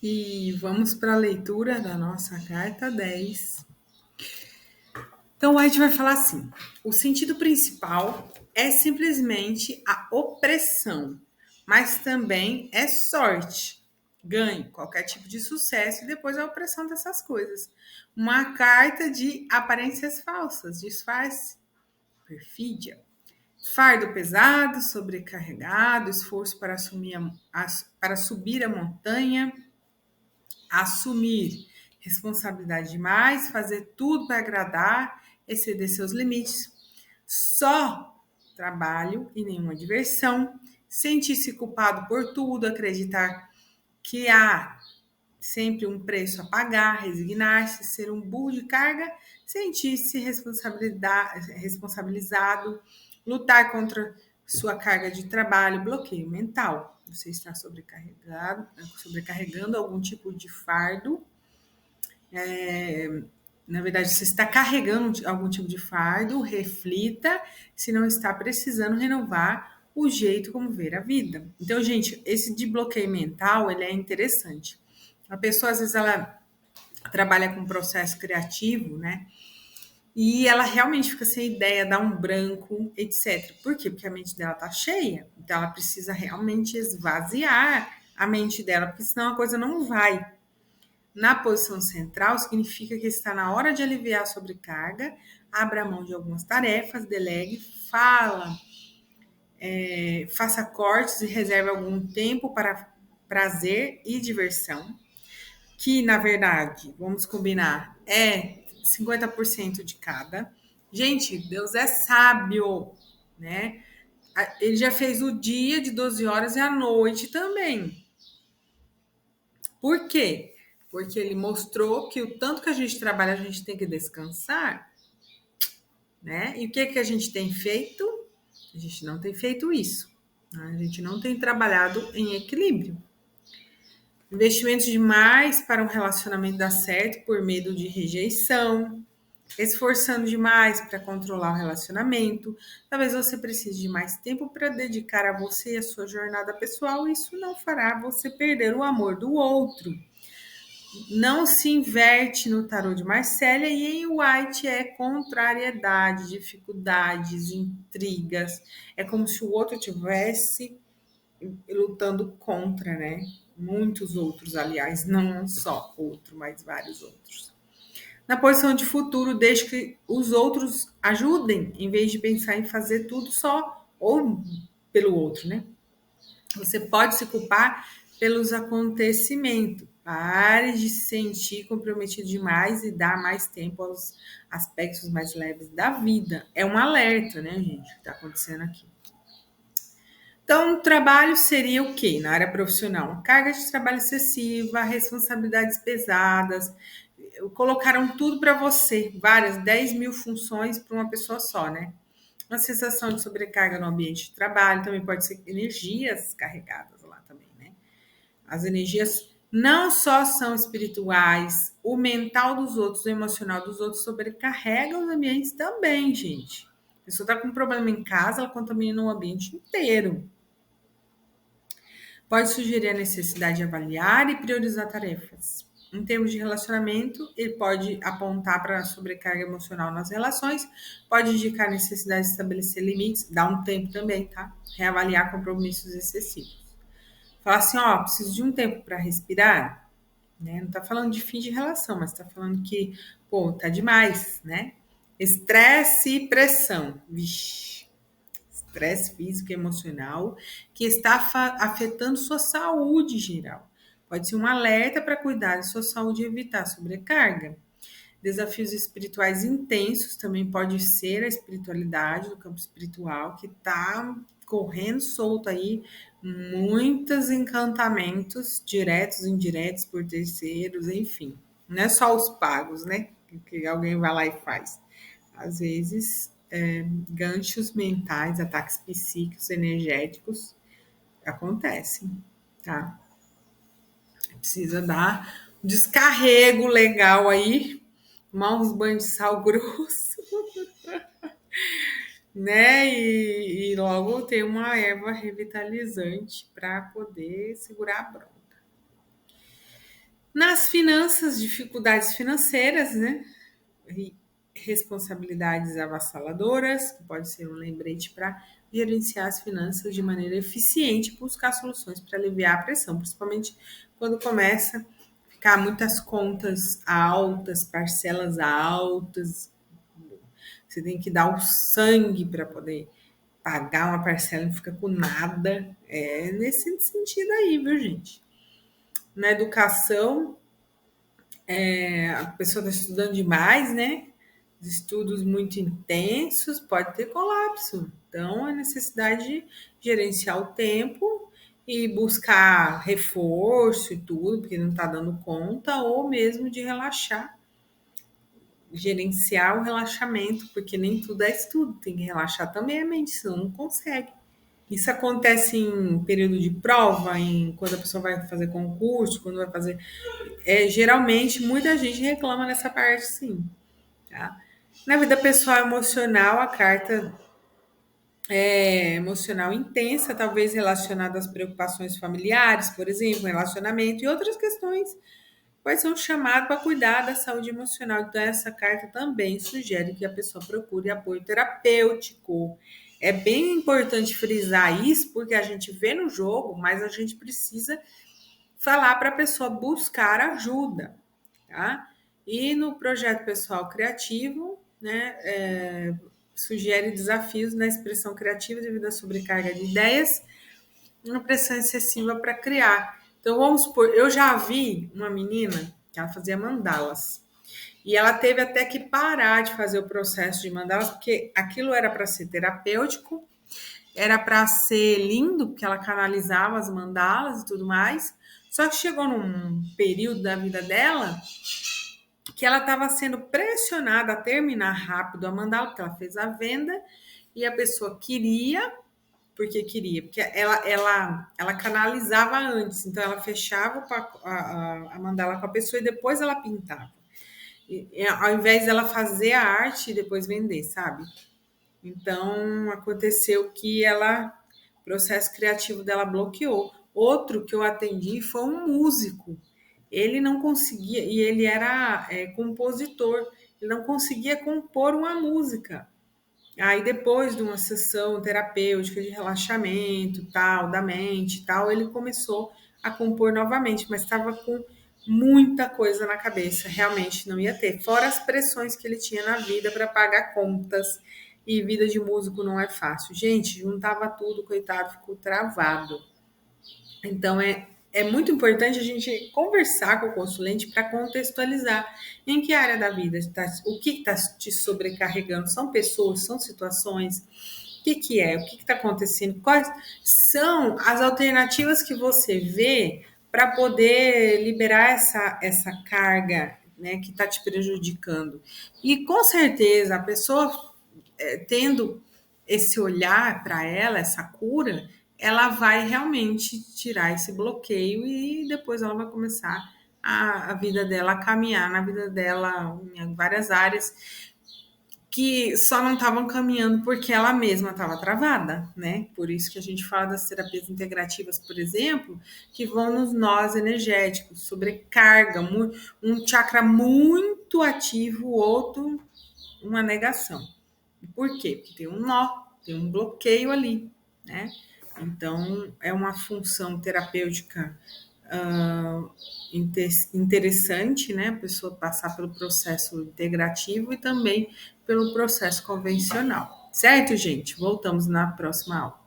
E vamos para a leitura da nossa carta 10. Então, a gente vai falar assim: o sentido principal é simplesmente a opressão, mas também é sorte, ganho, qualquer tipo de sucesso e depois a opressão dessas coisas. Uma carta de aparências falsas, disfarce, perfídia. Fardo pesado, sobrecarregado, esforço para, para subir a montanha, assumir responsabilidade demais, fazer tudo para agradar, exceder seus limites, só trabalho e nenhuma diversão, sentir-se culpado por tudo, acreditar que há sempre um preço a pagar, resignar-se, ser um burro de carga, sentir-se responsabilizado, lutar contra sua carga de trabalho, bloqueio mental. Você está sobrecarregando algum tipo de fardo. Na verdade, você está carregando algum tipo de fardo, reflita se não está precisando renovar o jeito como ver a vida. Então, gente, esse de bloqueio mental, ele é interessante. A pessoa, às vezes, ela trabalha com processo criativo, né? E ela realmente fica sem ideia, dá um branco, etc. Por quê? Porque a mente dela tá cheia. Então, ela precisa realmente esvaziar a mente dela, porque senão a coisa não vai. Na posição central, significa que está na hora de aliviar a sobrecarga, abra mão de algumas tarefas, delegue, faça cortes e reserve algum tempo para prazer e diversão, que na verdade, vamos combinar, é 50% de cada. Gente, Deus é sábio, né? Ele já fez o dia de 12 horas e a noite também. Por quê? Porque ele mostrou que o tanto que a gente trabalha, a gente tem que descansar, né? E o que que a gente tem feito? A gente não tem feito isso. Né? A gente não tem trabalhado em equilíbrio. Investimentos demais para um relacionamento dar certo por medo de rejeição, esforçando demais para controlar o relacionamento. Talvez você precise de mais tempo para dedicar a você e a sua jornada pessoal. Isso não fará você perder o amor do outro. Não se inverte no tarô de Marcélia e em White é contrariedade, dificuldades, intrigas. É como se o outro tivesse lutando contra, né? Muitos outros, aliás, não só outro, mas vários outros. Na posição de futuro, deixe que os outros ajudem, em vez de pensar em fazer tudo só ou pelo outro, né? Você pode se culpar pelos acontecimentos. Pare de se sentir comprometido demais e dar mais tempo aos aspectos mais leves da vida. É um alerta, né, gente, que está acontecendo aqui. Então, o trabalho seria o quê? Na área profissional? Carga de trabalho excessiva, responsabilidades pesadas, colocaram tudo para você, várias, 10 mil funções para uma pessoa só, né? Uma sensação de sobrecarga no ambiente de trabalho, também pode ser energias carregadas lá também, né? As energias não só são espirituais, o mental dos outros, o emocional dos outros sobrecarrega os ambientes também, gente. A pessoa está com um problema em casa, ela contamina o ambiente inteiro. Pode sugerir a necessidade de avaliar e priorizar tarefas. Em termos de relacionamento, ele pode apontar para a sobrecarga emocional nas relações, pode indicar a necessidade de estabelecer limites, dar um tempo também, tá? Reavaliar compromissos excessivos. Falar assim, ó, preciso de um tempo para respirar, né? Não tá falando de fim de relação, mas tá falando que, pô, tá demais, né? Estresse e pressão. Vixe, estresse físico e emocional que está afetando sua saúde geral. Pode ser um alerta para cuidar da sua saúde e evitar sobrecarga. Desafios espirituais intensos também pode ser a espiritualidade do campo espiritual que está correndo solto aí, muitos encantamentos diretos, indiretos por terceiros, enfim. Não é só os pagos, né? Que alguém vai lá e faz. Às vezes, ganchos mentais, ataques psíquicos, energéticos acontecem, tá? Precisa dar um descarrego legal aí, tomar uns banhos de sal grosso, né? E logo ter uma erva revitalizante para poder segurar a bronca. Nas finanças, dificuldades financeiras, né? Responsabilidades avassaladoras, que pode ser um lembrete para gerenciar as finanças de maneira eficiente e buscar soluções para aliviar a pressão, principalmente quando começa a ficar muitas contas altas, parcelas altas. Você tem que dar o sangue para poder pagar uma parcela e não fica com nada. É nesse sentido aí, viu, gente? Na educação, a pessoa está estudando demais, né? Estudos muito intensos, pode ter colapso. Então, a necessidade de gerenciar o tempo e buscar reforço e tudo, porque não está dando conta, ou mesmo de relaxar, gerenciar o relaxamento, porque nem tudo é estudo, tem que relaxar também a mente, senão não consegue. Isso acontece em período de prova, quando a pessoa vai fazer concurso, quando vai fazer. Geralmente, muita gente reclama nessa parte, sim. Tá? Na vida pessoal emocional, a carta é emocional intensa, talvez relacionada às preocupações familiares, por exemplo, relacionamento e outras questões. Vai ser um chamado para cuidar da saúde emocional. Então, essa carta também sugere que a pessoa procure apoio terapêutico. É bem importante frisar isso, porque a gente vê no jogo, mas a gente precisa falar para a pessoa buscar ajuda, tá? E no projeto pessoal criativo, né, sugere desafios na expressão criativa devido à sobrecarga de ideias e uma pressão excessiva para criar. Então, vamos supor, eu já vi uma menina que ela fazia mandalas. E ela teve até que parar de fazer o processo de mandalas, porque aquilo era para ser terapêutico, era para ser lindo, porque ela canalizava as mandalas e tudo mais. Só que chegou num período da vida dela que ela estava sendo pressionada a terminar rápido a mandala, porque ela fez a venda e a pessoa queria, porque ela canalizava antes, então ela fechava a mandala com a pessoa e depois ela pintava. Ao invés dela fazer a arte e depois vender, sabe? Então aconteceu que o processo criativo dela bloqueou. Outro que eu atendi foi um músico. Ele não conseguia, e ele era compositor, ele não conseguia compor uma música. Aí depois de uma sessão terapêutica de relaxamento, tal, da mente, tal, ele começou a compor novamente, mas estava com muita coisa na cabeça, realmente não ia ter. Fora as pressões que ele tinha na vida para pagar contas, e vida de músico não é fácil. Gente, juntava tudo, coitado, ficou travado. Então, é muito importante a gente conversar com o consulente para contextualizar em que área da vida está, o que está te sobrecarregando. São pessoas, são situações, que é, o que está acontecendo, quais são as alternativas que você vê para poder liberar essa carga, né, que está te prejudicando. E com certeza a pessoa tendo esse olhar para ela, essa cura, ela vai realmente tirar esse bloqueio e depois ela vai começar a vida dela a caminhar na vida dela em várias áreas que só não estavam caminhando porque ela mesma estava travada, né? Por isso que a gente fala das terapias integrativas, por exemplo, que vão nos nós energéticos, sobrecarga, um chakra muito ativo, outro uma negação. Por quê? Porque tem um nó, tem um bloqueio ali, né? Então, é uma função terapêutica interessante, né? A pessoa passar pelo processo integrativo e também pelo processo convencional. Certo, gente? Voltamos na próxima aula.